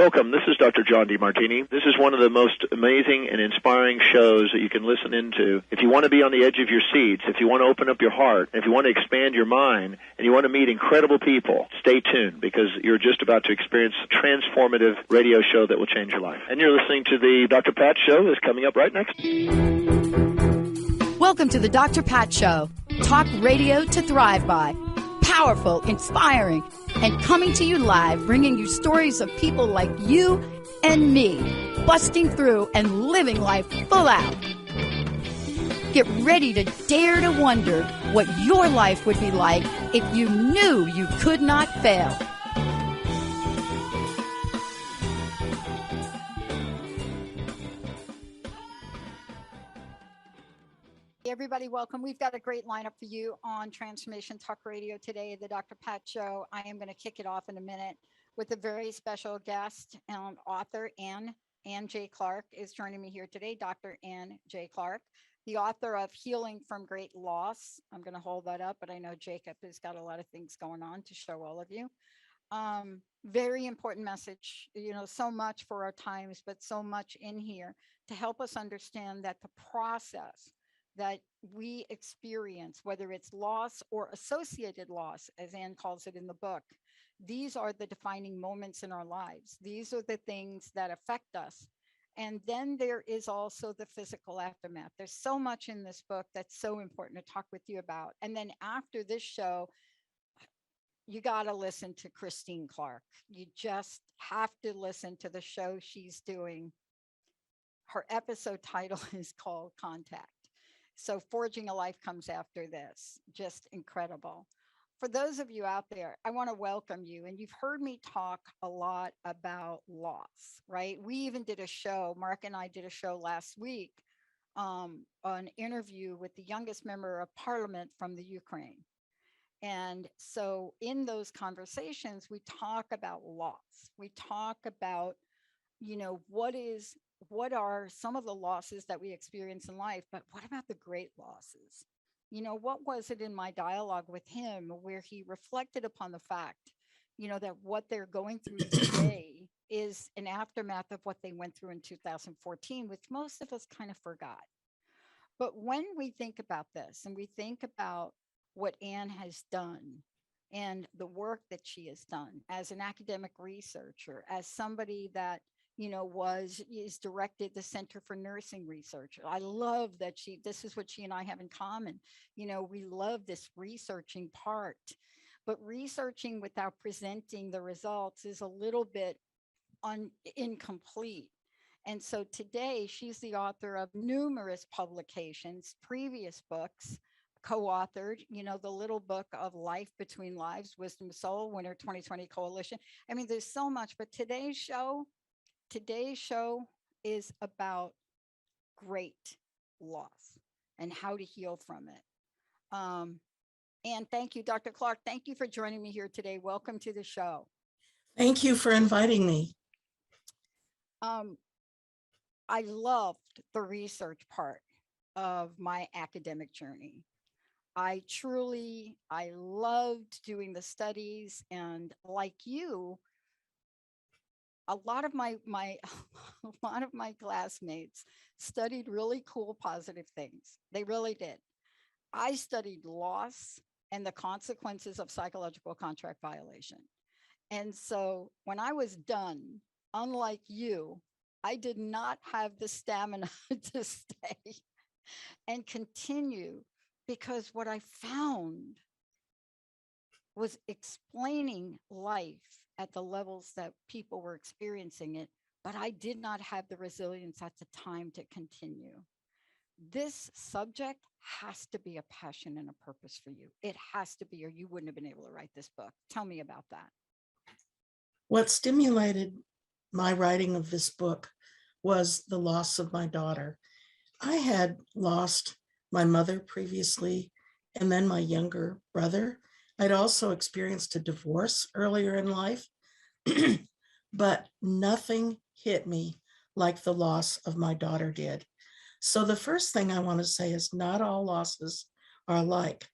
Welcome. This is Dr. John DeMartini. This is one of the most amazing and inspiring shows that you can listen into. If you want to be on the edge of your seats, if you want to open up your heart, if you want to expand your mind, and you want to meet incredible people, stay tuned because you're just about to experience a transformative radio show that will change your life. And you're listening to the Dr. Pat Show that's coming up right next. Welcome to the Dr. Pat Show. Talk radio to thrive by. Powerful, inspiring, and coming to you live, bringing you stories of people like you and me, busting through and living life full out. Get ready to dare to wonder what your life would be like if you knew you could not fail. Hey everybody, welcome. We've got a great lineup for you on Transformation Talk Radio today, the Dr. Pat Show. I am going to kick it off in a minute with a very special guest and author, Ann J. Clark is joining me here today, Dr. Ann J. Clark, the author of Healing from Great Loss. I'm going to hold that up, but I know Jacob has got a lot of things going on to show all of you. Very important message, so much for our times, but so much in here to help us understand that the process that we experience, whether it's loss or associated loss, as Anne calls it in the book, these are the defining moments in our lives. These are the things that affect us. And then there is also the physical aftermath. There's so much in this book that's so important to talk with you about. And then after this show, you got to listen to Christine Clark. You just have to listen to the show she's doing. Her episode title is called Contact. So Forging a Life comes after this. Just incredible. For those of you out there, I want to welcome you. And you've heard me talk a lot about loss, right? We even did a show, Mark and I did a show last week, an interview with the youngest member of parliament from the Ukraine. And so in those conversations, we talk about loss. We talk about, what are some of the losses that we experience in life, but what about the great losses? What was it in my dialogue with him where he reflected upon the fact, that what they're going through today is an aftermath of what they went through in 2014, which most of us kind of forgot. But when we think about this and we think about what Anne has done and the work that she has done as an academic researcher, as somebody that is directed the Center for Nursing Research. I love that this is what she and I have in common. We love this researching part, but researching without presenting the results is a little bit incomplete. And so today she's the author of numerous publications, previous books, co-authored, the little book of Life Between Lives, Wisdom of Soul, Winter 2020 Coalition. I mean, there's so much, but today's show is about great loss and how to heal from it. And thank you, Dr. Clark. Thank you for joining me here today. Welcome to the show. Thank you for inviting me. I loved the research part of my academic journey. I loved doing the studies, and like you, a lot of my classmates studied really cool, positive things. They really did. I studied loss and the consequences of psychological contract violation. And so when I was done, unlike you, I did not have the stamina to stay and continue, because what I found was explaining life at the levels that people were experiencing it, but I did not have the resilience at the time to continue. This subject has to be a passion and a purpose for you. It has to be, or you wouldn't have been able to write this book. Tell me about that. What stimulated my writing of this book was the loss of my daughter. I had lost my mother previously, and then my younger brother. I'd also experienced a divorce earlier in life, but nothing hit me like the loss of my daughter did. So the first thing I want to say is not all losses are alike.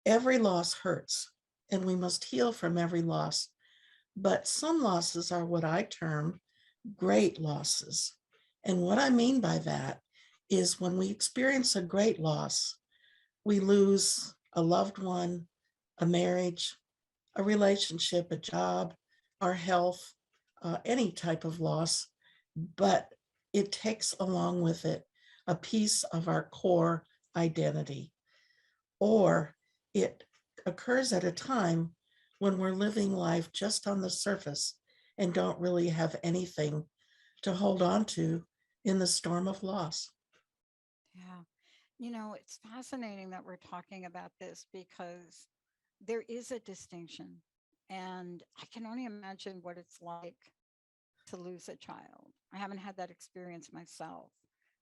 Every loss hurts, and we must heal from every loss. But some losses are what I term great losses. And what I mean by that is when we experience a great loss, we lose a loved one, a marriage, a relationship, a job, our health, any type of loss, but it takes along with it a piece of our core identity. Or it occurs at a time when we're living life just on the surface and don't really have anything to hold on to in the storm of loss. Yeah. It's fascinating that we're talking about this because there is a distinction. And I can only imagine what it's like to lose a child. I haven't had that experience myself.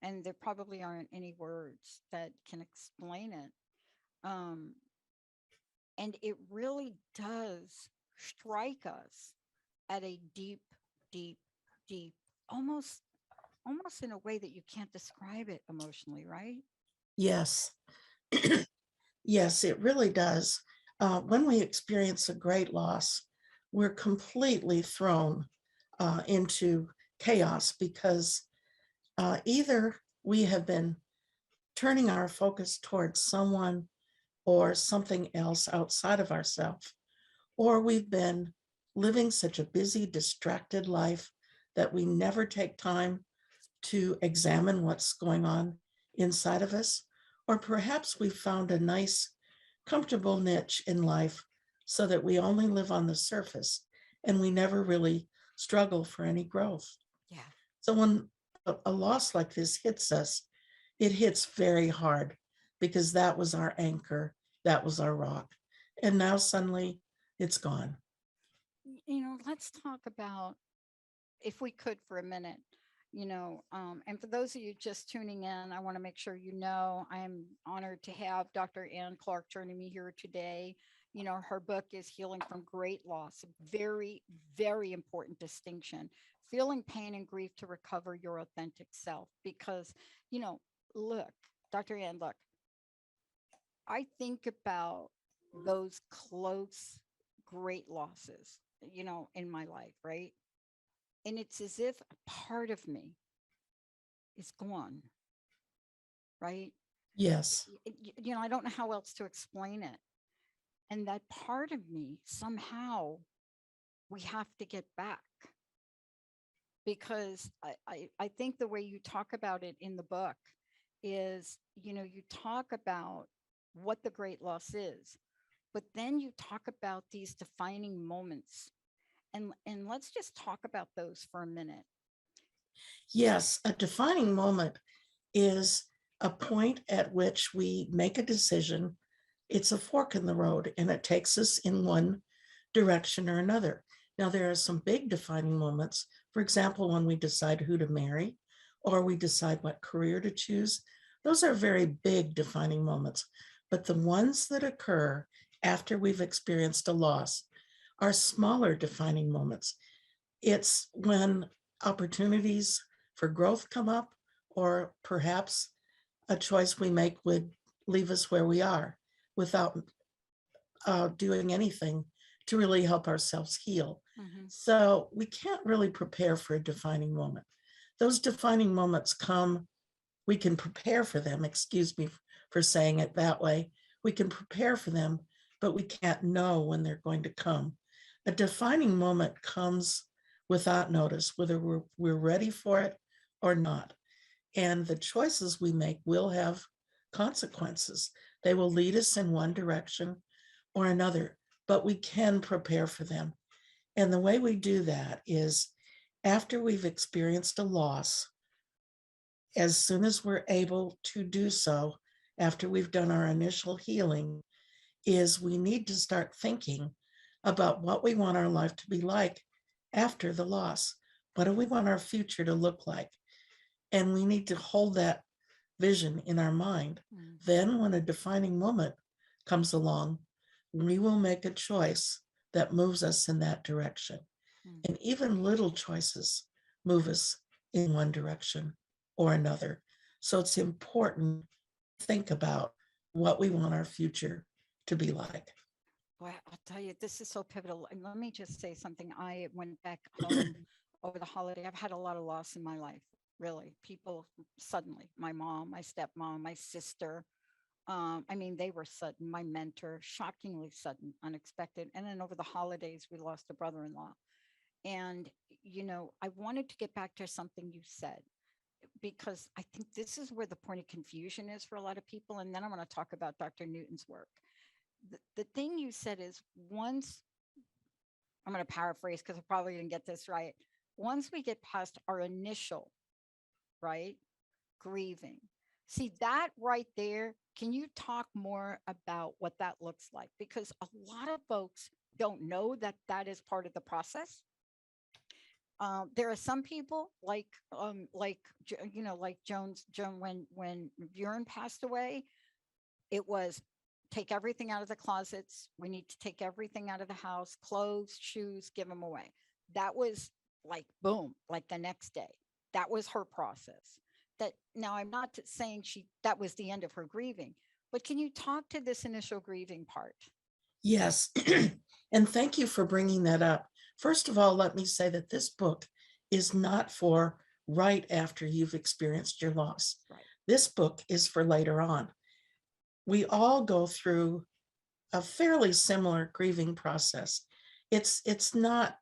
And there probably aren't any words that can explain it. Um, and it really does strike us at a deep, deep, deep, almost almost in a way that you can't describe it emotionally, right? Yes, yes, it really does. When we experience a great loss, we're completely thrown into chaos because either we have been turning our focus towards someone or something else outside of ourselves, or we've been living such a busy, distracted life that we never take time to examine what's going on inside of us. Or perhaps we found a nice, comfortable niche in life so that we only live on the surface and we never really struggle for any growth. Yeah. So when a loss like this hits us, it hits very hard because that was our anchor, that was our rock. And now suddenly it's gone. Let's talk about, if we could for a minute, and for those of you just tuning in, I want to make sure I'm honored to have Dr. Ann Clark joining me here today. Her book is Healing from Great Loss, a very, very important distinction. Feeling pain and grief to recover your authentic self. Because, look, Dr. Ann, look, I think about those close, great losses, in my life, right? And it's as if a part of me is gone, right? Yes, I don't know how else to explain it. And that part of me, somehow, we have to get back because I think the way you talk about it in the book is, you talk about what the great loss is, but then you talk about these defining moments. And let's just talk about those for a minute. yes, a defining moment is a point at which we make a decision. It's a fork in the road and it takes us in one direction or another. Now, there are some big defining moments. For example, when we decide who to marry or we decide what career to choose, those are very big defining moments. But the ones that occur after we've experienced a loss are smaller defining moments. It's when opportunities for growth come up, or perhaps a choice we make would leave us where we are without doing anything to really help ourselves heal. Mm-hmm. So we can't really prepare for a defining moment. Those defining moments come, we can prepare for them, excuse me for saying it that way. We can prepare for them, but we can't know when they're going to come. A defining moment comes without notice, whether we're ready for it or not. And the choices we make will have consequences. They will lead us in one direction or another, but we can prepare for them. And the way we do that is after we've experienced a loss, as soon as we're able to do so, after we've done our initial healing, is we need to start thinking about what we want our life to be like after the loss. What do we want our future to look like? And we need to hold that vision in our mind. Mm-hmm. Then, when a defining moment comes along, we will make a choice that moves us in that direction. Mm-hmm. And even little choices move us in one direction or another. So it's important to think about what we want our future to be like. Boy, I'll tell you, this is so pivotal. And let me just say something. I went back home over the holiday. I've had a lot of loss in my life, really. People suddenly, my mom, my stepmom, my sister. I mean, they were sudden. My mentor, shockingly sudden, unexpected. And then over the holidays, we lost a brother in law. And, I wanted to get back to something you said, because I think this is where the point of confusion is for a lot of people. And then I'm going to talk about Dr. Newton's work. The thing you said is, once, I'm going to paraphrase because I probably didn't get this right. Once we get past our initial, right, grieving, see that right there. Can you talk more about what that looks like? Because a lot of folks don't know that that is part of the process. There are some people like Joan, when Bjorn passed away, it was take everything out of the closets. We need to take everything out of the house, clothes, shoes, give them away. That was like boom, like the next day. That was her process. That now I'm not saying that was the end of her grieving, but can you talk to this initial grieving part? Yes. And thank you for bringing that up. First of all, let me say that this book is not for right after you've experienced your loss. Right. This book is for later on. We all go through a fairly similar grieving process. It's not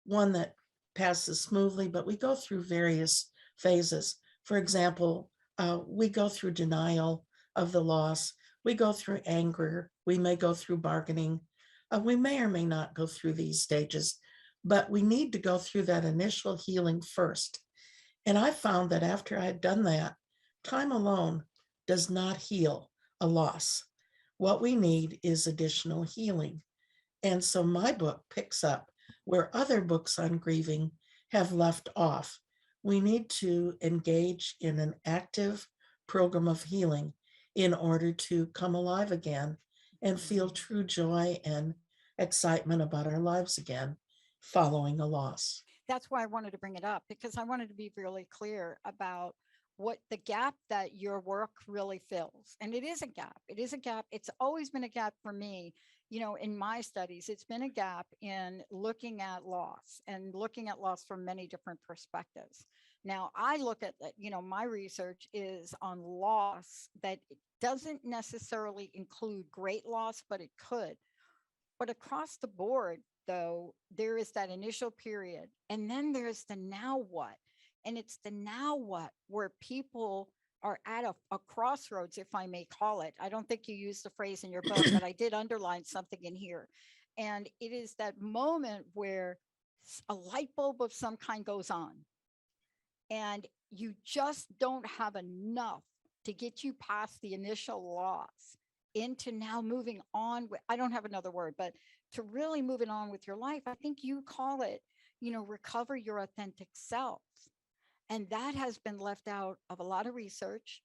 one that passes smoothly, but we go through various phases. For example, we go through denial of the loss. We go through anger. We may go through bargaining. We may or may not go through these stages, but we need to go through that initial healing first. And I found that after I had done that, time alone does not heal a loss. What we need is additional healing. And so my book picks up where other books on grieving have left off. We need to engage in an active program of healing in order to come alive again and feel true joy and excitement about our lives again following a loss. That's why I wanted to bring it up, because I wanted to be really clear about what the gap that your work really fills. And it is a gap. It is a gap. It's always been a gap for me. In my studies, it's been a gap in looking at loss and looking at loss from many different perspectives. Now, I look at that, my research is on loss that doesn't necessarily include great loss, but it could. But across the board, though, there is that initial period. And then there's the now what. And it's the now what where people are at a crossroads, if I may call it. I don't think you used the phrase in your book, but I did underline something in here. And it is that moment where a light bulb of some kind goes on, and you just don't have enough to get you past the initial loss into now moving on with, I don't have another word, but to really moving on with your life. I think you call it, recover your authentic self. And that has been left out of a lot of research.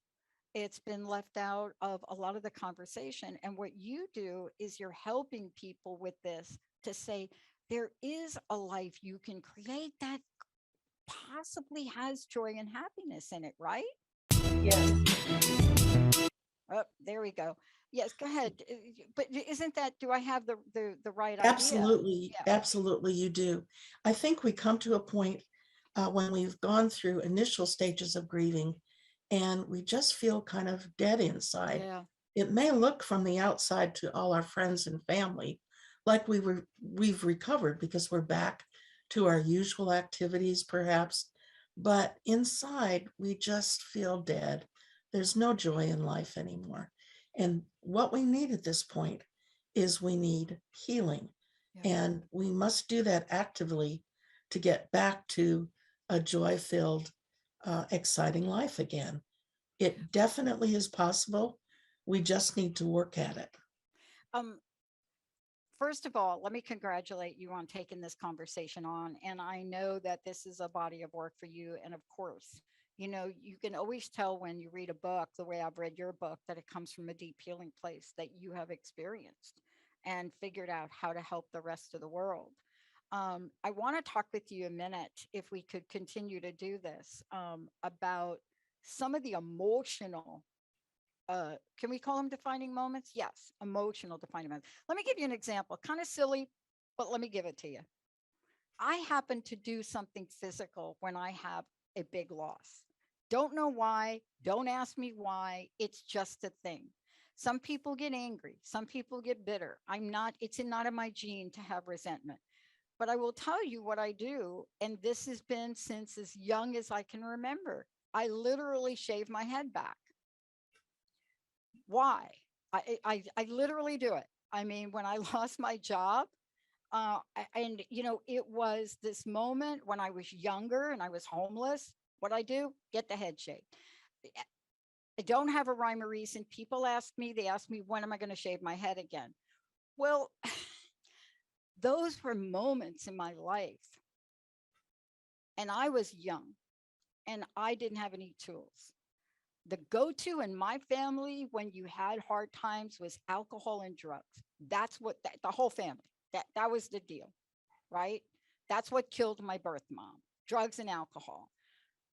It's been left out of a lot of the conversation. And what you do is you're helping people with this to say, there is a life you can create that possibly has joy and happiness in it, right? Yes. Oh, there we go. Yes, go ahead. But isn't that, do I have the right idea? Absolutely, Yeah. absolutely, you do. I think we come to a point when we've gone through initial stages of grieving and we just feel kind of dead inside. Yeah. It may look from the outside to all our friends and family like we've recovered because we're back to our usual activities, perhaps, but inside we just feel dead. There's no joy in life anymore. And what we need at this point is we need healing. Yeah. And we must do that actively to get back to a joy filled, exciting life again. It definitely is possible. We just need to work at it. Um, First of all, let me congratulate you on taking this conversation on. And I know that this is a body of work for you. And of course, you can always tell when you read a book, the way I've read your book, that it comes from a deep healing place that you have experienced and figured out how to help the rest of the world. I want to talk with you a minute, if we could continue to do this, about some of the emotional can we call them defining moments? Yes, emotional defining moments. Let me give you an example, kind of silly, but let me give it to you. I happen to do something physical when I have a big loss. Don't know why. Don't ask me why. It's just a thing. Some people get angry. Some people get bitter. I'm not, it's not in my gene to have resentment. But I will tell you what I do. And this has been since as young as I can remember. I literally shave my head back. Why? I literally do it. I mean, when I lost my job, and it was this moment when I was younger and I was homeless. What I do, get the head shaved. I don't have a rhyme or reason. People ask me, they ask me, when am I going to shave my head again? Well, those were moments in my life. And I was young and I didn't have any tools. The go-to in my family when you had hard times was alcohol and drugs. That's what the whole family, that was the deal, right? That's what killed my birth mom, drugs and alcohol.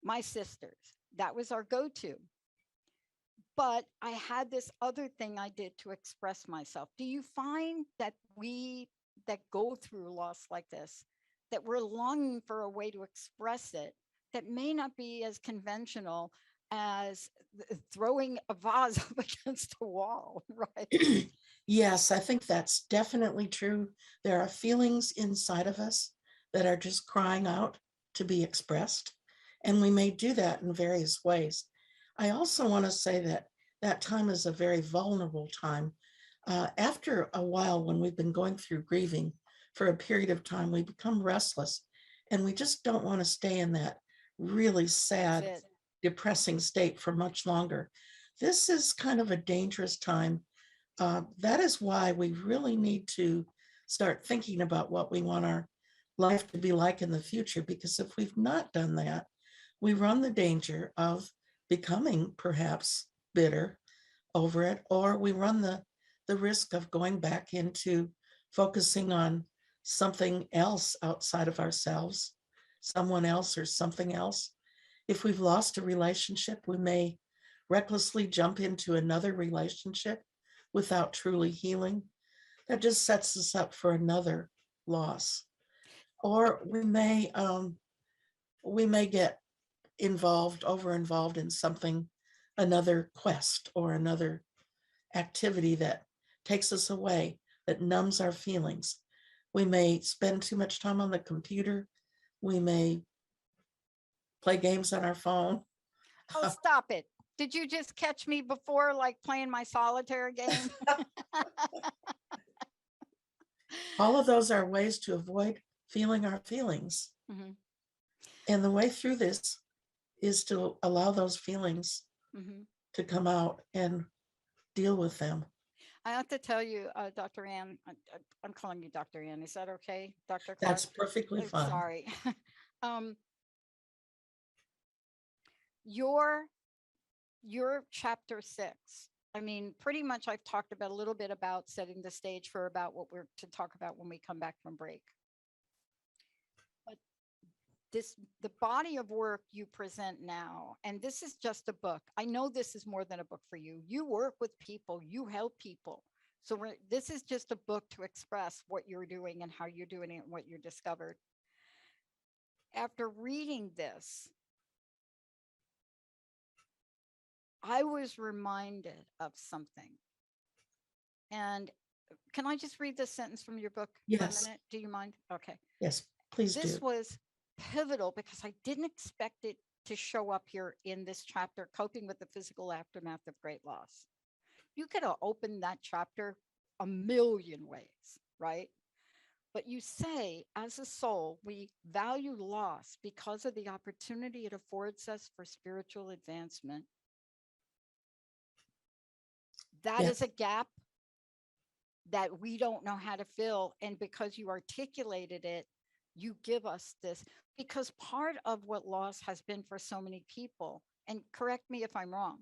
My sisters, that was our go-to. But I had this other thing I did to express myself. Do you find that we that go through loss like this, that we're longing for a way to express it that may not be as conventional as throwing a vase up against a wall, right? Yes, I think that's definitely true. There are feelings inside of us that are just crying out to be expressed, and we may do that in various ways. I also want to say that that time is a very vulnerable time. After a while, when we've been going through grieving for a period of time, we become restless and we just don't want to stay in that really sad, depressing state for much longer. This is kind of a dangerous time. That is why we really need to start thinking about what we want our life to be like in the future, because if we've not done that, we run the danger of becoming perhaps bitter over it, or we run the risk of going back into focusing on something else outside of ourselves, someone else or something else. If we've lost a relationship, we may recklessly jump into another relationship without truly healing. That just sets us up for another loss. Or we may get over involved in something, another quest or another activity that takes us away, that numbs our feelings. We may spend too much time on the computer. We may play games on our phone. Oh, stop it. Did you just catch me before, like playing my solitaire game? All of those are ways to avoid feeling our feelings. Mm-hmm. And the way through this is to allow those feelings Mm-hmm. to come out and deal with them. I have to tell you, Dr. Ann, I'm calling you Dr. Ann. Is that okay, Dr. Clark? That's perfectly fine. Sorry. um, your chapter 6. I mean, pretty much I've talked about a little bit about setting the stage for about what we're to talk about when we come back from break. But the body of work you present now, and this is just a book. I know this is more than a book for you. You work with people, you help people. So this is just a book to express what you're doing and how you're doing it and what you discovered. After reading this, I was reminded of something. And can I just read this sentence from your book for a Yes. minute? Do you mind? Okay. Yes, please do. This was pivotal because I didn't expect it to show up here in this chapter, coping with the physical aftermath of great loss. You could have opened that chapter a million ways, right? But you say, as a soul, we value loss because of the opportunity it affords us for spiritual advancement. That is a gap that we don't know how to fill. And because you articulated it, you give us this. Because part of what loss has been for so many people, and correct me if I'm wrong,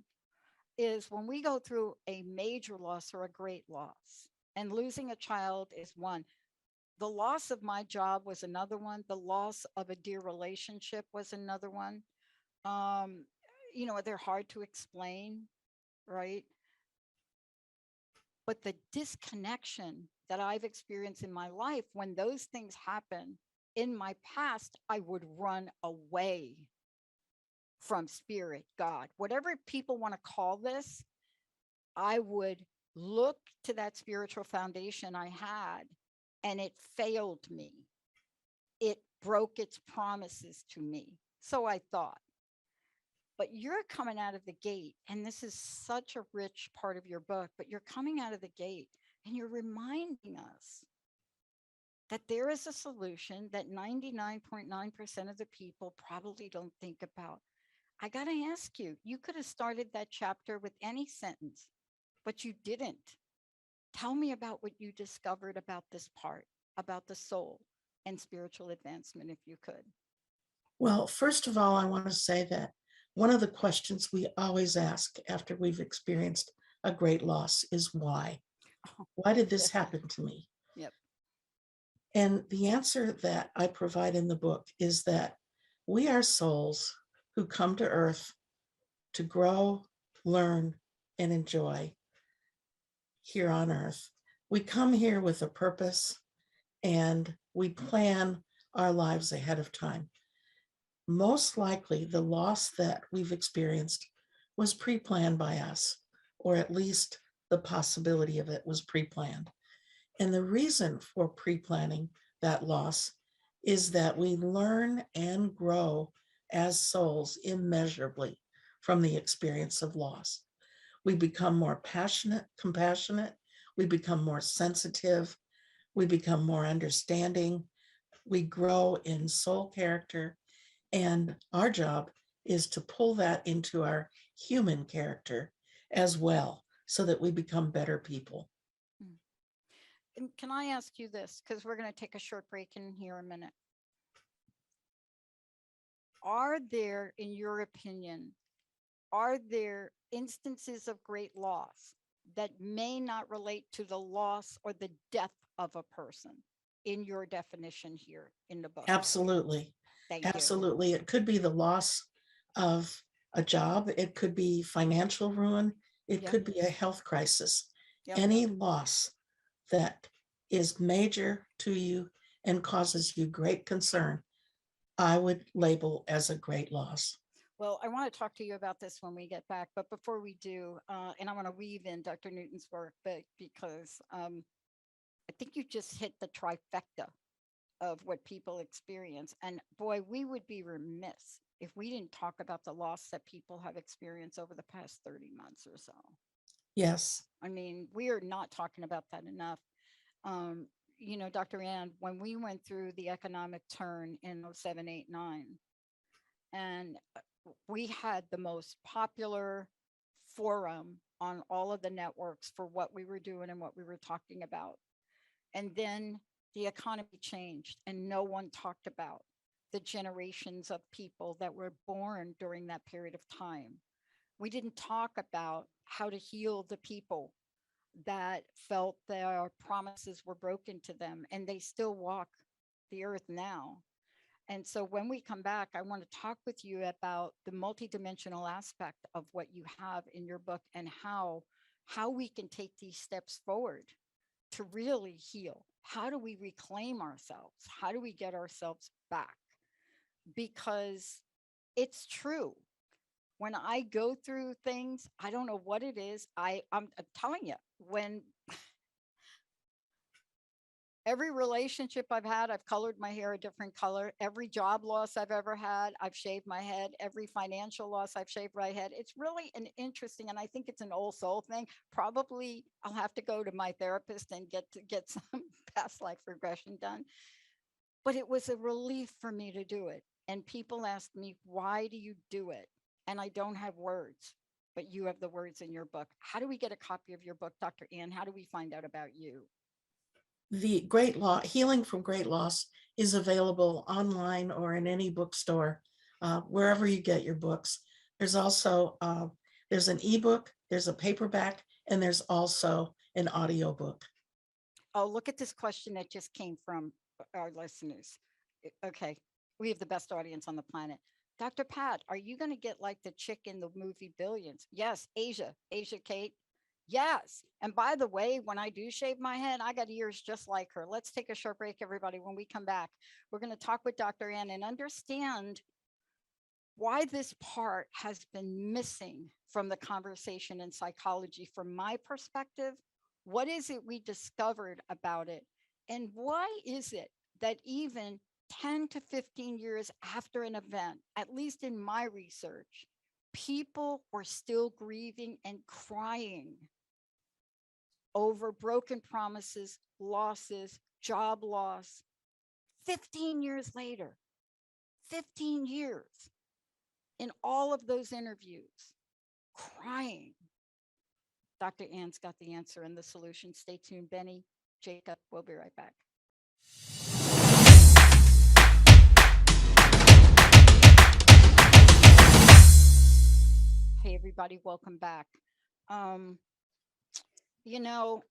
is when we go through a major loss or a great loss, and losing a child is one. The loss of my job was another one. The loss of a dear relationship was another one. Um, they're hard to explain, right? But the disconnection that I've experienced in my life, when those things happen in my past, I would run away from spirit, God, whatever people want to call this. I would look to that spiritual foundation I had, and it failed me. It broke its promises to me. So I thought. But you're coming out of the gate, and this is such a rich part of your book, but you're coming out of the gate and you're reminding us that there is a solution that 99.9% of the people probably don't think about. I got to ask you, you could have started that chapter with any sentence, but you didn't. Tell me about what you discovered about this part, about the soul and spiritual advancement, if you could. Well, first of all, I want to say that one of the questions we always ask after we've experienced a great loss is why? Why did this happen to me? Yep. And the answer that I provide in the book is that we are souls who come to Earth to grow, learn, and enjoy here on Earth. We come here with a purpose, and we plan our lives ahead of time. Most likely, the loss that we've experienced was pre-planned by us, or at least the possibility of it was pre-planned. And the reason for pre-planning that loss is that we learn and grow as souls immeasurably from the experience of loss. We become more passionate, compassionate, we become more sensitive, we become more understanding, we grow in soul character, and our job is to pull that into our human character as well, so that we become better people. And can I ask you this? Because we're going to take a short break in here a minute. Are there, in your opinion, are there instances of great loss that may not relate to the loss or the death of a person in your definition here in the book? Absolutely. Thank you. Absolutely. It could be the loss of a job. It could be financial ruin. It Yep. could be a health crisis. Yep. Any loss that is major to you and causes you great concern, I would label as a great loss. Well, I want to talk to you about this when we get back, but before we do, and I want to weave in Dr. Newton's work, but because I think you just hit the trifecta of what people experience. And boy, we would be remiss if we didn't talk about the loss that people have experienced over the past 30 months or so. Yes. I mean, we are not talking about that enough. You know, Dr. Ann, when we went through the economic turn in 07, 8, 9, and we had the most popular forum on all of the networks for what we were doing and what we were talking about. And then the economy changed, and no one talked about the generations of people that were born during that period of time. We didn't talk about how to heal the people that felt their promises were broken to them, and they still walk the earth now. And so when we come back, I want to talk with you about the multidimensional aspect of what you have in your book, and how we can take these steps forward to really heal. How do we reclaim ourselves? How do we get ourselves back? Because it's true. When I go through things, I don't know what it is. I'm telling you, when every relationship I've had, I've colored my hair a different color. Every job loss I've ever had, I've shaved my head. Every financial loss, I've shaved my head. It's really an interesting, and I think it's an old soul thing. Probably I'll have to go to my therapist and get some past life regression done. But it was a relief for me to do it. And people ask me, why do you do it? And I don't have words, but you have the words in your book. How do we get a copy of your book, Dr. Ann? How do we find out about you? The Great Loss, Healing from Great Loss, is available online or in any bookstore, wherever you get your books. There's also there's an ebook, there's a paperback, and there's also an audiobook. Oh, look at this question that just came from our listeners. Okay, we have the best audience on the planet. Dr. Pat, are you going to get like the chick in the movie Billions? Yes, Asia Kate. Yes. And by the way, when I do shave my head, I got ears just like her. Let's take a short break, everybody. When we come back, we're going to talk with Dr. Ann and understand why this part has been missing from the conversation in psychology. From my perspective, what is it we discovered about it? And why is it that even 10 to 15 years after an event, at least in my research, people were still grieving and crying over broken promises, losses, job loss? 15 years later, 15 years in all of those interviews, crying. Dr. Ann's got the answer and the solution. Stay tuned, Benny, Jacob, we'll be right back. Hey, everybody, welcome back. Um, you know,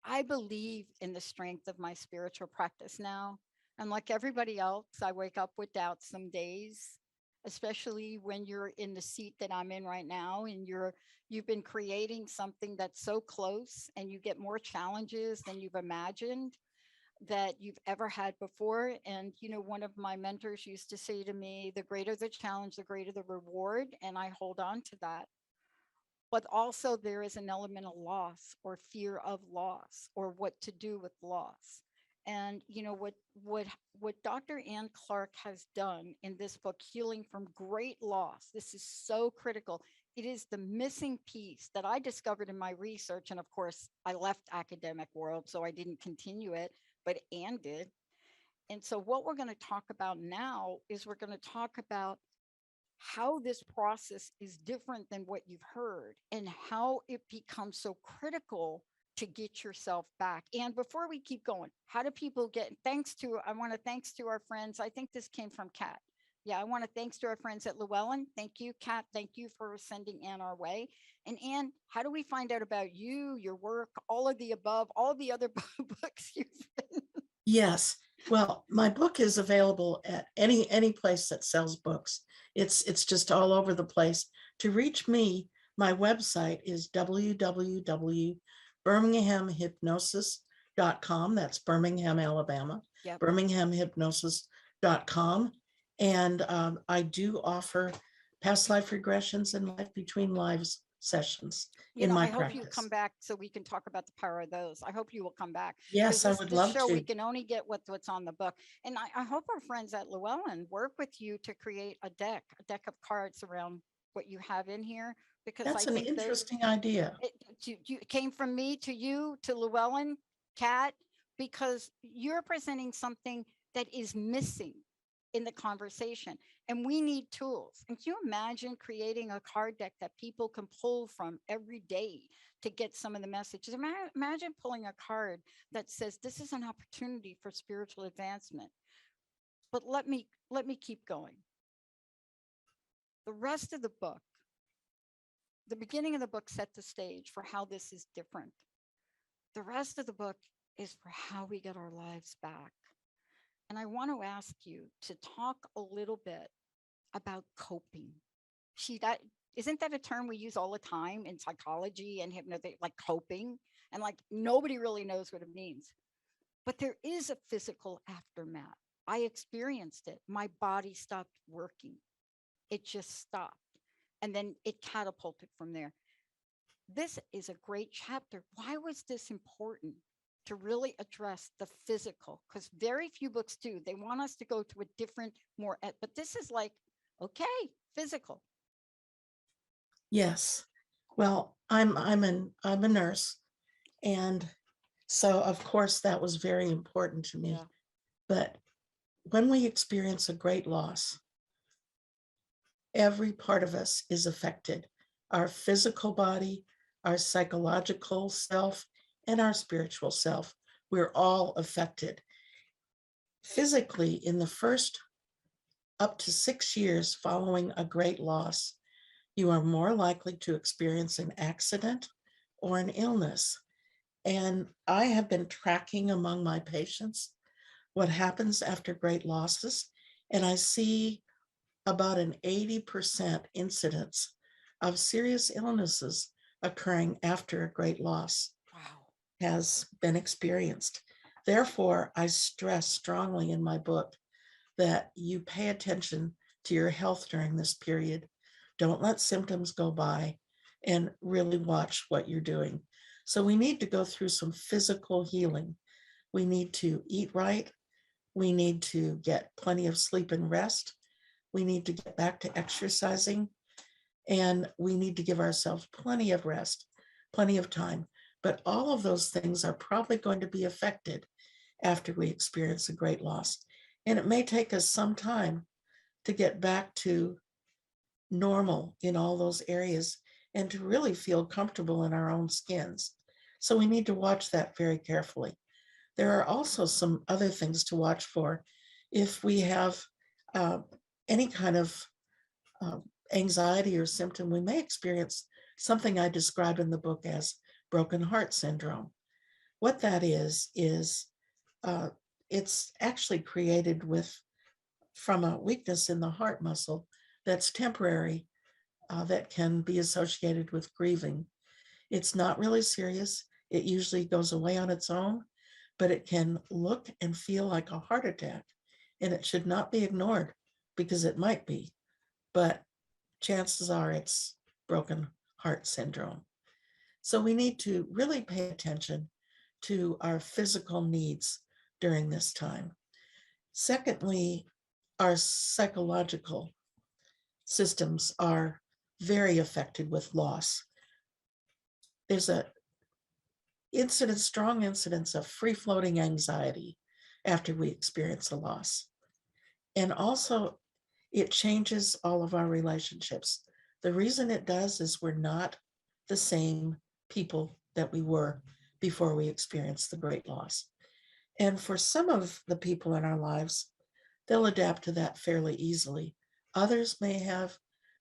I believe in the strength of my spiritual practice now. And like everybody else, I wake up with doubts some days, especially when you're in the seat that I'm in right now and you've been creating something that's so close and you get more challenges than you've imagined that you've ever had before. And one of my mentors used to say to me, the greater the challenge, the greater the reward. And I hold on to that. But also there is an element of loss or fear of loss or what to do with loss. And what Dr. Ann Clark has done in this book, Healing from Great Loss, this is so critical. It is the missing piece that I discovered in my research. And of course, I left academic world, so I didn't continue it, but Ann did. And so what we're going to talk about now is we're going to talk about how this process is different than what you've heard and how it becomes so critical to get yourself back. And before we keep going, how do people get I want to thanks to our friends. I think this came from Kat. Yeah, I want to thanks to our friends at Llewellyn. Thank you, Kat. Thank you for sending Ann our way. And Ann, how do we find out about you, your work, all of the above, all the other books you've written? Yes. Well, my book is available at any place that sells books. It's just all over the place. To reach me, my website is www.birminghamhypnosis.com. That's Birmingham, Alabama. Yep. birminghamhypnosis.com. And I do offer past life regressions and life between lives sessions in my I hope you practice. come back so we can talk about the power of those. I hope you will come back. Yes, I would This love show, to. we can only get what's on the book. And I hope our friends at Llewellyn work with you to create a deck of cards around what you have in here, because That's I an think interesting idea. it came from me to you to Llewellyn, Kat, because you're presenting something that is missing in the conversation, and we need tools. And can you imagine creating a card deck that people can pull from every day to get some of the messages? Imagine pulling a card that says this is an opportunity for spiritual advancement. But let me keep going. The rest of the book, the beginning of the book set the stage for how this is different. The rest of the book is for how we get our lives back. And I want to ask you to talk a little bit about coping. That isn't that a term we use all the time in psychology and hypnosis, like coping, and like nobody really knows what it means. But there is a physical aftermath. I experienced it. My body stopped working. It just stopped. And then it catapulted from there. This is a great chapter. Why was this important to really address the physical? Because very few books do. They want us to go to a different, but this is like, okay, physical. Yes. Well, I'm a nurse, and so of course that was very important to me. Yeah. But when we experience a great loss, every part of us is affected. Our physical body, our psychological self, and our spiritual self. We're all affected. Physically, in the first up to 6 years following a great loss, you are more likely to experience an accident or an illness. And I have been tracking among my patients what happens after great losses, and I see about an 80% incidence of serious illnesses occurring after a great loss Wow. has been experienced. Therefore, I stress strongly in my book that you pay attention to your health during this period. Don't let symptoms go by and really watch what you're doing. So, we need to go through some physical healing. We need to eat right. We need to get plenty of sleep and rest. We need to get back to exercising. And we need to give ourselves plenty of rest, plenty of time. But all of those things are probably going to be affected after we experience a great loss. And it may take us some time to get back to normal in all those areas and to really feel comfortable in our own skins. So we need to watch that very carefully. There are also some other things to watch for if we have uh, any kind of uh, anxiety or symptom. We may experience something I describe in the book as broken heart syndrome. What that is uh, it's actually created with from a weakness in the heart muscle that's temporary, that can be associated with grieving. It's not really serious. It usually goes away on its own, but it can look and feel like a heart attack, and it should not be ignored because it might be, but chances are it's broken heart syndrome. So we need to really pay attention to our physical needs during this time. Secondly, our psychological systems are very affected with loss. There's a strong incidence of free floating anxiety after we experience a loss. And also, it changes all of our relationships. The reason it does is we're not the same people that we were before we experienced the great loss. And for some of the people in our lives, they'll adapt to that fairly easily. Others may have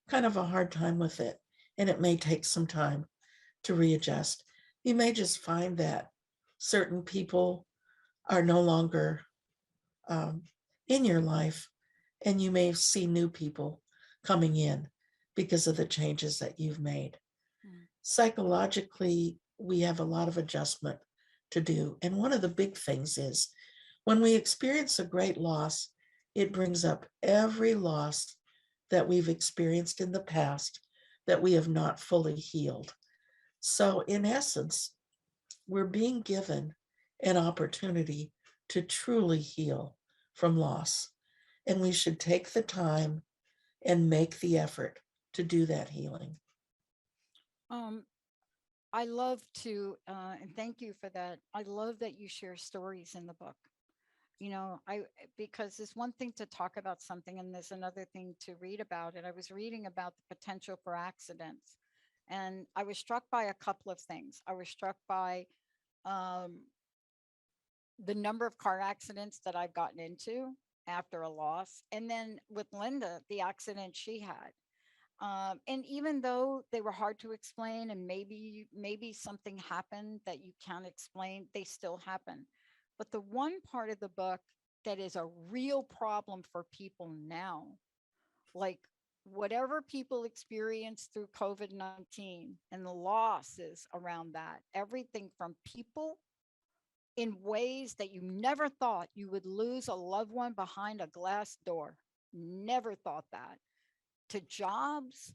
kind of a hard time with it, and it may take some time to readjust. You may just find that certain people are no longer um, in your life, and you may see new people coming in because of the changes that you've made. Mm. Psychologically, we have a lot of adjustment to do. And one of the big things is when we experience a great loss, it brings up every loss that we've experienced in the past that we have not fully healed. So, in essence, we're being given an opportunity to truly heal from loss. And we should take the time and make the effort to do that healing. Um, I love to, and thank you for that. I love that you share stories in the book. You know, because it's one thing to talk about something and there's another thing to read about it. I was reading about the potential for accidents, and I was struck by a couple of things. I was struck by um, the number of car accidents that I've gotten into after a loss. And then with Linda, the accident she had. And even though they were hard to explain and maybe something happened that you can't explain, they still happen. But the one part of the book that is a real problem for people now, like whatever people experience through COVID-19 and the losses around that, everything from people in ways that you never thought you would lose a loved one behind a glass door. Never thought that. To jobs,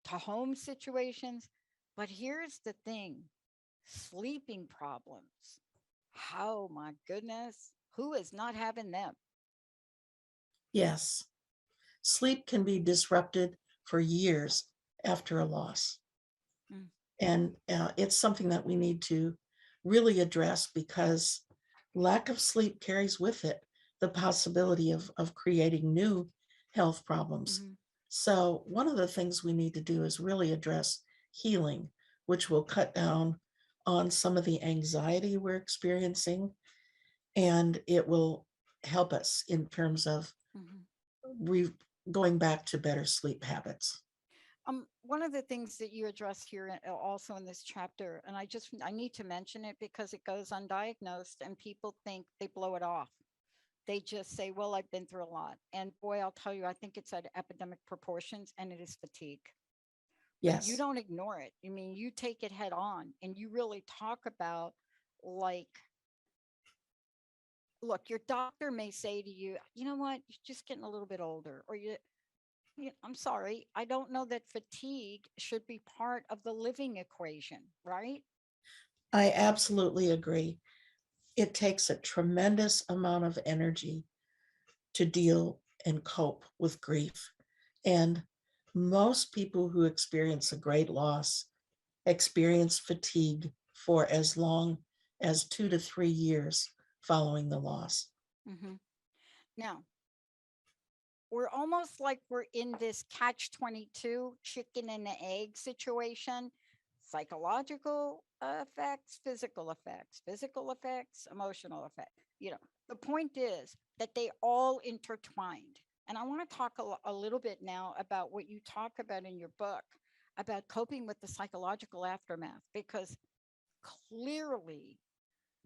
to home situations. But here's the thing, sleeping problems. Oh my goodness. Who is not having them? Yes, sleep can be disrupted for years after a loss. Mm. And it's something that we need to really address because lack of sleep carries with it the possibility of creating new health problems. Mhm. So, one of the things we need to do is really address healing, which will cut down on some of the anxiety we're experiencing, and it will help us in terms of Mhm. re- going back to better sleep habits. One of the things that you address here also in this chapter, and I need to mention it because it goes undiagnosed and people think they blow it off. They just say, well, I've been through a lot. And boy, I'll tell you, I think it's at epidemic proportions and it is fatigue. but you Yes, don't ignore it. I mean, you take it head on and you really talk about, like, look, your doctor may say to you, you know what, you're just getting a little bit older, or I'm sorry, I don't know that fatigue should be part of the living equation, right? I absolutely agree. It takes a tremendous amount of energy to deal and cope with grief. And most people who experience a great loss experience fatigue for as long as 2 to 3 years following the loss. Hmm. Now, we're almost like we're in this catch 22 chicken and the egg situation: psychological effects, physical effects, emotional effects. The point is that they all intertwined. And I want to talk a little bit now about what you talk about in your book about coping with the psychological aftermath, because clearly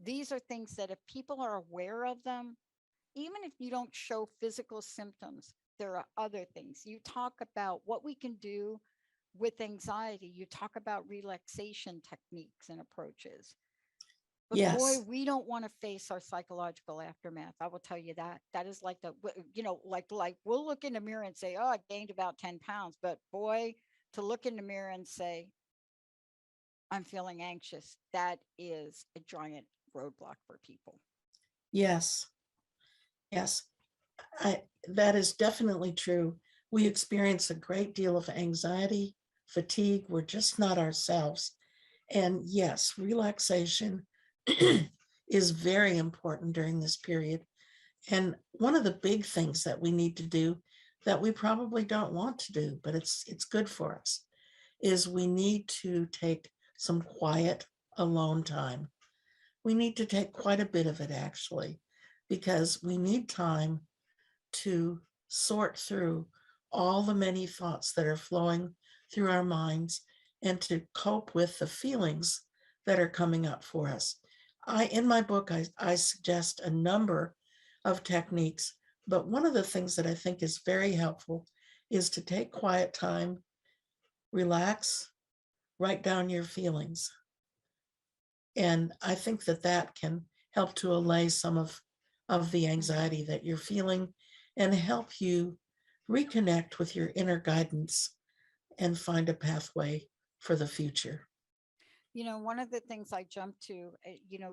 these are things that if people are aware of them, even if you don't show physical symptoms, there are other things. You talk about what we can do with anxiety. You talk about relaxation techniques and approaches. But boy, Yes, we don't want to face our psychological aftermath. I will tell you that. That is like like we'll look in the mirror and say, "Oh, I gained about 10 pounds." But boy, to look in the mirror and say, "I'm feeling anxious," that is a giant roadblock for people. yes, yes. That is definitely true. We experience a great deal of anxiety, fatigue. We're just not ourselves. And yes, relaxation is very important during this period. And one of the big things that we need to do that we probably don't want to do, but it's good for us, is we need to take some quiet alone time. We need to take quite a bit of it actually, because we need time to sort through all the many thoughts that are flowing through our minds and to cope with the feelings that are coming up for us. In my book, I suggest a number of techniques, but one of the things that I think is very helpful is to take quiet time, relax, write down your feelings. And I think that that can help to allay some of the Mhm. anxiety that you're feeling and help you reconnect with your inner guidance and find a pathway for the future. One of the things I jumped to,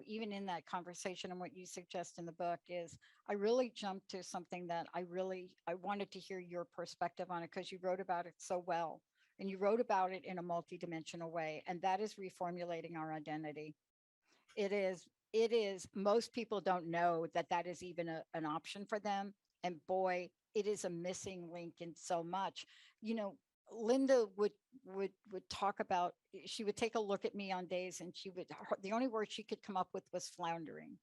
even in that conversation and what you suggest in the book, is I really jumped to something that I wanted to hear your perspective on it, because you wrote about it so well, and you wrote about it in a multidimensional way, and that is reformulating our identity. It is most people don't know that that is even an option for them, and boy, it is a missing link in so much. you know Linda would talk about, she would take a look at me on days, and the only word she could come up with was floundering.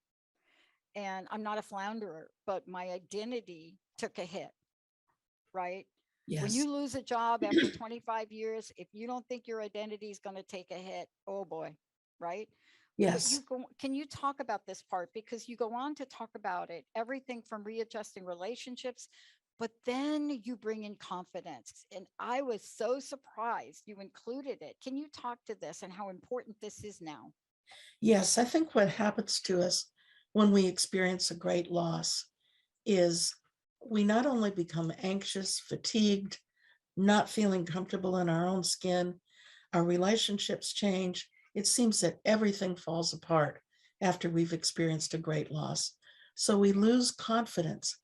And I'm not a flounderer, but my identity took a hit, right? When Yes, you lose a job after 25 years, if you don't think your identity is going to take a hit, oh boy, right? But yes, can you talk about this part? Because you go on to talk about it, everything from readjusting relationships, but then you bring in confidence. And I was so surprised you included it. Can you talk to this and how important this is now? yes. I think what happens to us when we experience a great loss is we not only become anxious, fatigued, not feeling comfortable in our own skin, our relationships change. It seems that everything falls apart after we've experienced a great loss. So we lose confidence.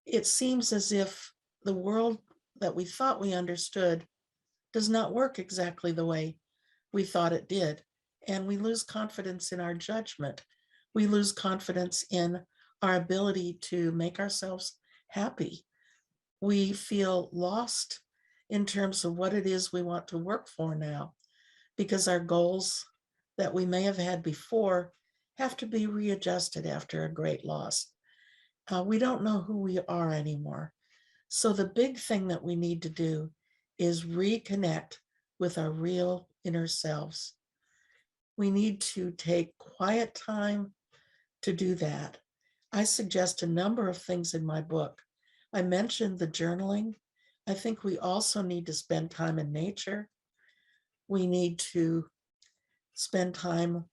It seems as if the world that we thought we understood does not work exactly the way we thought it did. And we lose confidence in our judgment. We lose confidence in our ability to make ourselves happy. We feel lost in terms of what it is we want to work for now, because our goals that we may have had before have to be readjusted after a great loss. We don't know who we are anymore. So, the big thing that we need to do is reconnect with our real inner selves. We need to take quiet time to do that. I suggest a number of things in my book. I mentioned the journaling. I think we also need to spend time in nature. We need to spend time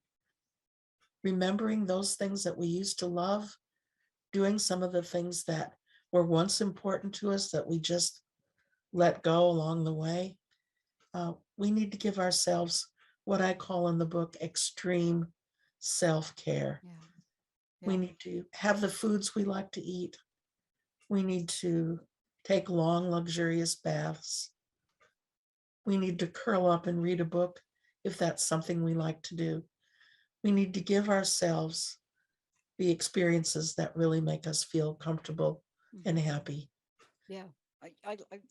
remembering those things that we used to love, doing some of the things that were once important to us that we just let go along the way. We need to give ourselves what I call in the book extreme self-care. Yeah. We Yeah. need to have the foods we like to eat. We need to take long, luxurious baths. We need to curl up and read a book if that's something we like to do. We need to give ourselves the experiences that really make us feel comfortable and Mhm. happy. Yeah.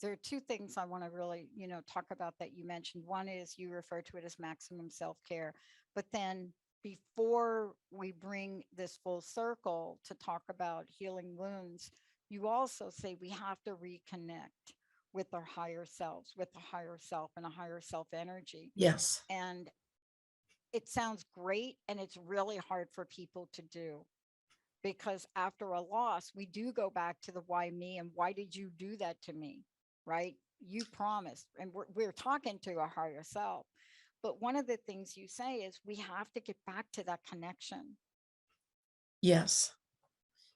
There are two things I want to really, talk about that you mentioned. One is you refer to it as maximum self care, but then before we bring this full circle to talk about healing wounds, you also say we have to reconnect with our higher selves, with the higher self and a higher self energy. Yes. And it sounds great, and it's really hard for people to do because after a loss, we do go back to the why me and why did you do that to me? Right? You promised, and we're talking to a higher self. But one of the things you say is we have to get back to that connection. Yes.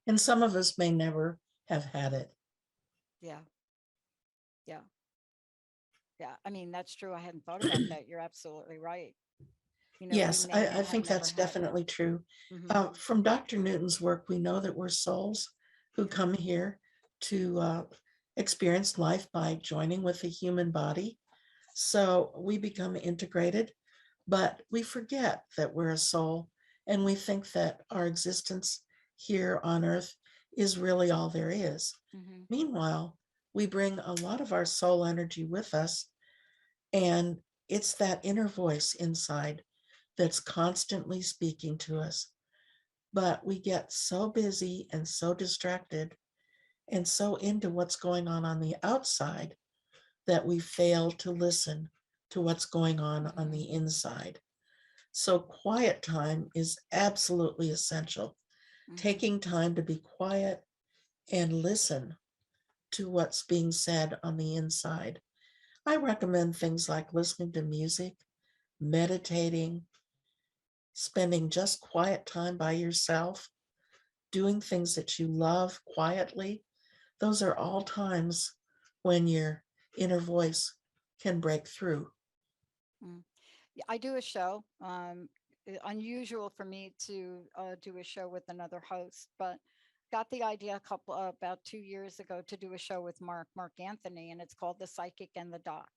And some of us may never have had it. Yeah. Yeah. Yeah. I mean, that's true. I hadn't thought about that. You're absolutely right. We Yes, may I have think never that's had that. definitely true. Hmm. From Dr. Newton's work, we know that we're souls who come here to experience life by joining with the human body. So we become integrated, but we forget that we're a soul and we think that our existence here on earth is really all there is. Hmm. Meanwhile, we bring a lot of our soul energy with us, and it's that inner voice inside that's constantly speaking to us. But we get so busy and so distracted and so into what's going on the outside that we fail to listen to what's going on Hmm. the inside. So, quiet time is absolutely essential. Hmm. Taking time to be quiet and listen to what's being said on the inside. I recommend things like listening to music, meditating, spending just quiet time by yourself, doing things that you love quietly. Those are all times when your inner voice can break through. Mm. Yeah, I do a show. Unusual for me to do a show with another host, but got the idea about 2 years ago to do a show with Mark Anthony, and it's called The Psychic and the Doc.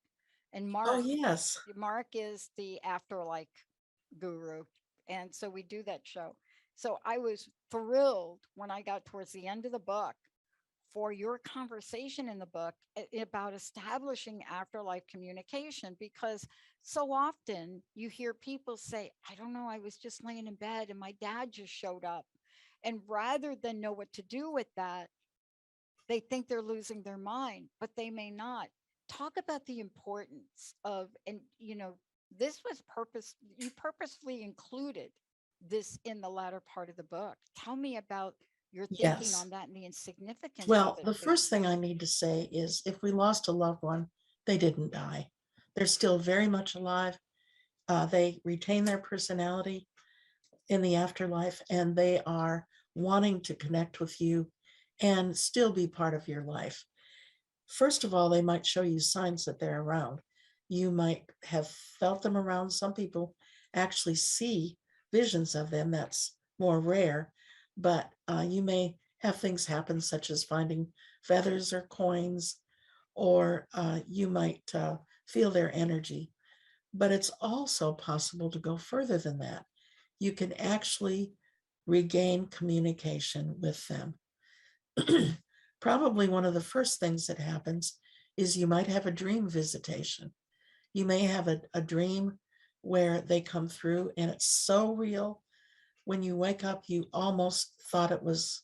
And Oh, yes. Mark is the afterlife guru, and so we do that show. So I was thrilled when I got towards the end of the book for your conversation in the book about establishing afterlife communication, because so often you hear people say, I don't know, I was just laying in bed and my dad just showed up. And rather than know what to do with that, they think they're losing their mind, but they may not. Talk about the importance of, and this was you purposefully included this in the latter part of the book. Tell me about your thinking Yes. on that and the significance of Well, it, the first please. thing I need to say is if we lost a loved one, they didn't die. They're still very much alive. They retain their personality in the afterlife, and they are wanting to connect with you and still be part of your life. First of all, they might show you signs that they're around. You might have felt them around. Some people actually see visions of them. That's more rare, but you may have things happen, such as finding feathers or coins, or you might feel their energy. But it's also possible to go further than that. You can actually regain communication with them. Probably one of the first things that happens is you might have a dream visitation. You may have a dream where they come through and it's so real. When you wake up, you almost thought it was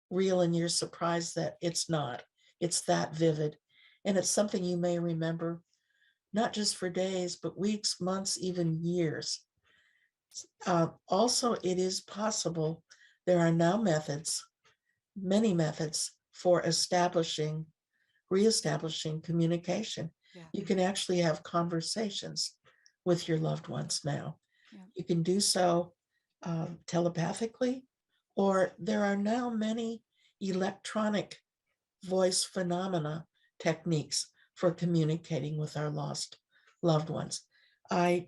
real and you're surprised that it's not. It's that vivid. And it's something you may remember, not just for days, but weeks, months, even years. Also, it is possible there are now methods, many methods for reestablishing communication. Yeah. You can actually have conversations with your loved ones now. Yeah. You can do so telepathically, or there are now many electronic voice phenomena techniques for communicating with our lost loved ones. I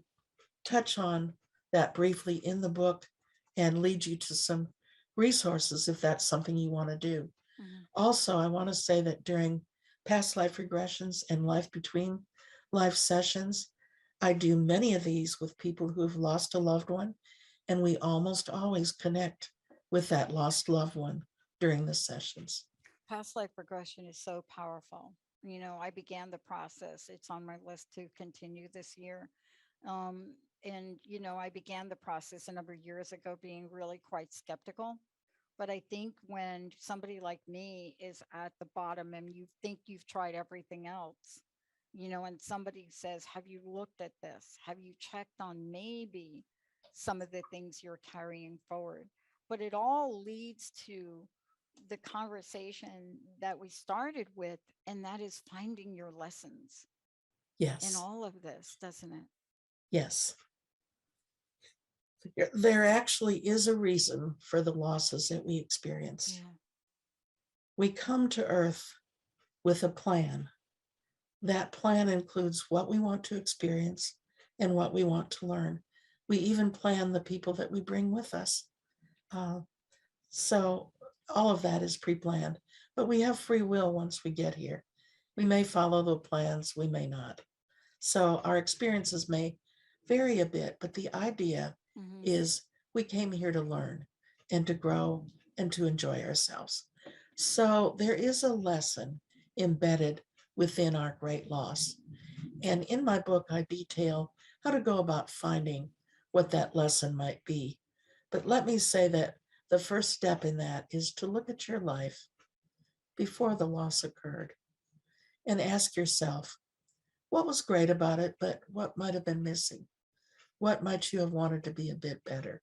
touch on that briefly in the book and lead you to some resources if that's something you want to do. Mhm. Also, I want to say that during past life regressions and life between life sessions, I do many of these with people who've lost a loved one, and we almost always connect with that lost loved one during the sessions. Past life regression is so powerful. I began the process. It's on my list to continue this year. Um, and, I began the process a number of years ago being really quite skeptical. But I think when somebody like me is at the bottom and you think you've tried everything else, and somebody says, have you looked at this? Have you checked on maybe some of the things you're carrying forward? But it all leads to the conversation that we started with, and that is finding your lessons in Yes, all of this, doesn't it? yes. There actually is a reason for the losses that we experience. Yeah. We come to Earth with a plan. That plan includes what we want to experience and what we want to learn. We even plan the people that we bring with us. Uh, so all of that is pre-planned, but we have free will once we get here. We may follow the plans, we may not. So our experiences may vary a bit, but the idea Hmm. is we came here to learn and to grow and to enjoy ourselves. So there is a lesson embedded within our great loss. And in my book, I detail how to go about finding what that lesson might be. But let me say that the first step in that is to look at your life before the loss occurred and ask yourself, what was great about it, but what might have been missing? What might you have wanted to be a bit better?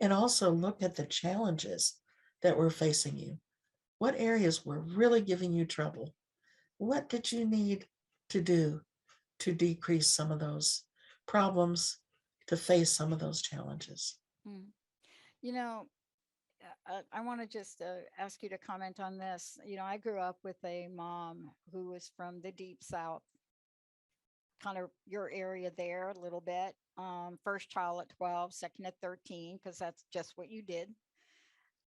And also look at the challenges that were facing you. What areas were really giving you trouble? What did you need to do to decrease some of those problems, to face some of those challenges? Mm. You know, I want to just ask you to comment on this. I grew up with a mom who was from the deep South, kind of your area there a little bit. First child at 12, second at 13, because that's just what you did.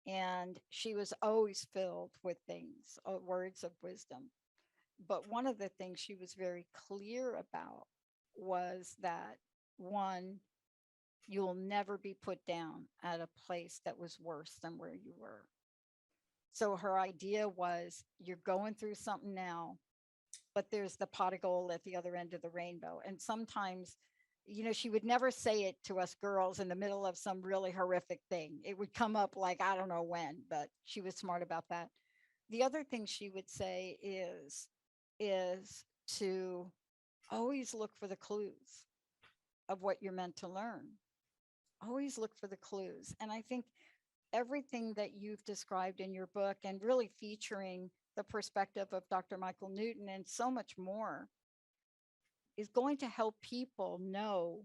And she was always filled with things, words of wisdom. But one of the things she was very clear about was that, one, you'll never be put down at a place that was worse than where you were. So her idea was, you're going through something now, but there's the pot of gold at the other end of the rainbow. And sometimes, she would never say it to us girls in the middle of some really horrific thing. It would come up like, I don't know when, but she was smart about that. The other thing she would say is to always look for the clues of what you're meant to learn. Always look for the clues. And I think everything that you've described in your book, and really featuring the perspective of Dr. Michael Newton and so much more, is going to help people know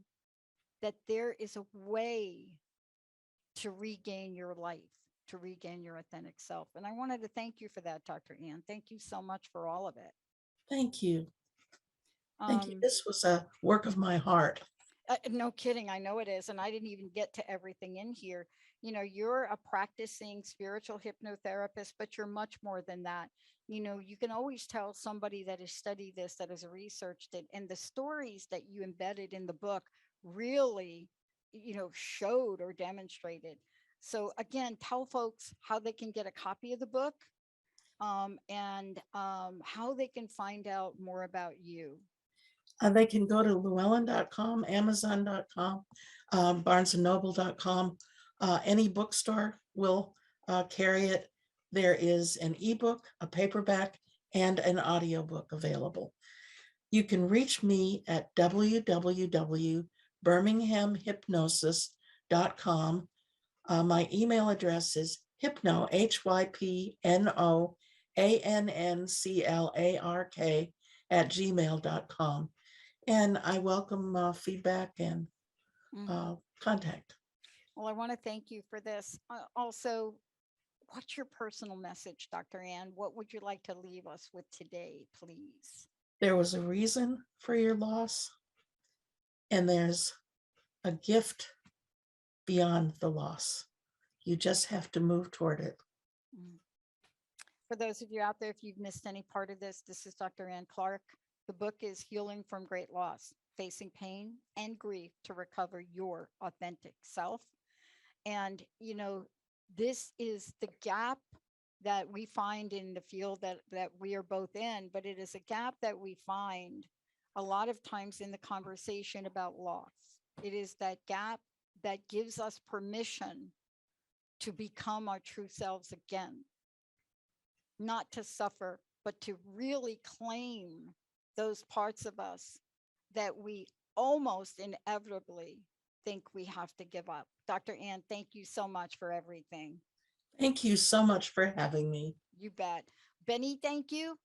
that there is a way to regain your life, to regain your authentic self. And I wanted to thank you for that, Dr. Ann. Thank you so much for all of it. Thank you. Thank you. Um, This was a work of my heart. No kidding. I know it is. And I didn't even get to everything in here. You're a practicing spiritual hypnotherapist, but you're much more than that. You can always tell somebody that has studied this, that has researched it, and the stories that you embedded in the book really, showed or demonstrated. So, again, tell folks how they can get a copy of the book, and how they can find out more about you. They can go to llewellyn.com, amazon.com, barnesandnoble.com. Any bookstore will carry it. There is an ebook, a paperback, and an audiobook available. You can reach me at www.birminghamhypnosis.com. My email address is hypno, hypnoannclark @gmail.com. And I welcome feedback and contact. Well, I want to thank you for this. Also, what's your personal message, Dr. Ann? What would you like to leave us with today, please? There was a reason for your loss, and there's a gift beyond the loss. You just have to move toward it. For those of you out there, if you've missed any part of this, this is Dr. Ann Clark. The book is Healing from Great Loss, Facing Pain and Grief to Recover Your Authentic Self. And, you know, this is the gap that we find in the field that we are both in, but it is a gap that we find a lot of times in the conversation about loss. It is that gap that gives us permission to become our true selves again, not to suffer, but to really claim those parts of us that we almost inevitably think we have to give up. Dr. Ann, thank you so much for everything. Thank you so much for having me. You bet. Benny, thank you.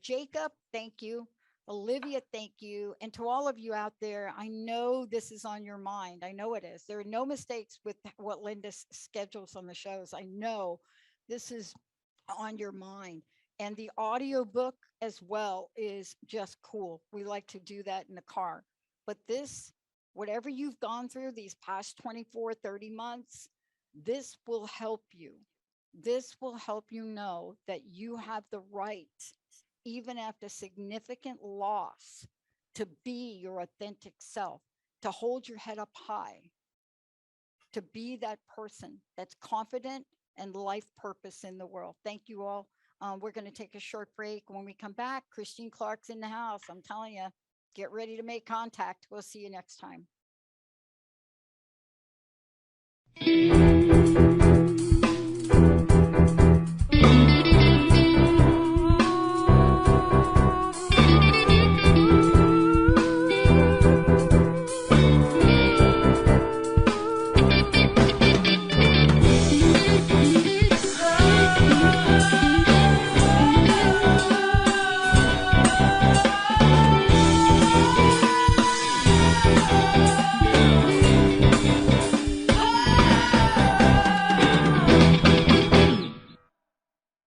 Jacob, thank you. Olivia, thank you. And to all of you out there, I know this is on your mind. I know it is. There are no mistakes with what Linda schedules on the shows. I know this is on your mind. And the audio book as well is just cool. We like to do that in the car. But this, whatever you've gone through these past 24, 30 months, this will help you. This will help you know that you have the right, even after significant loss, to be your authentic self, to hold your head up high, to be that person that's confident and life purpose in the world. Thank you all. We're going to take a short break. When we come back, Christine Clark's in the house. I'm telling you, get ready to make contact. We'll see you next time.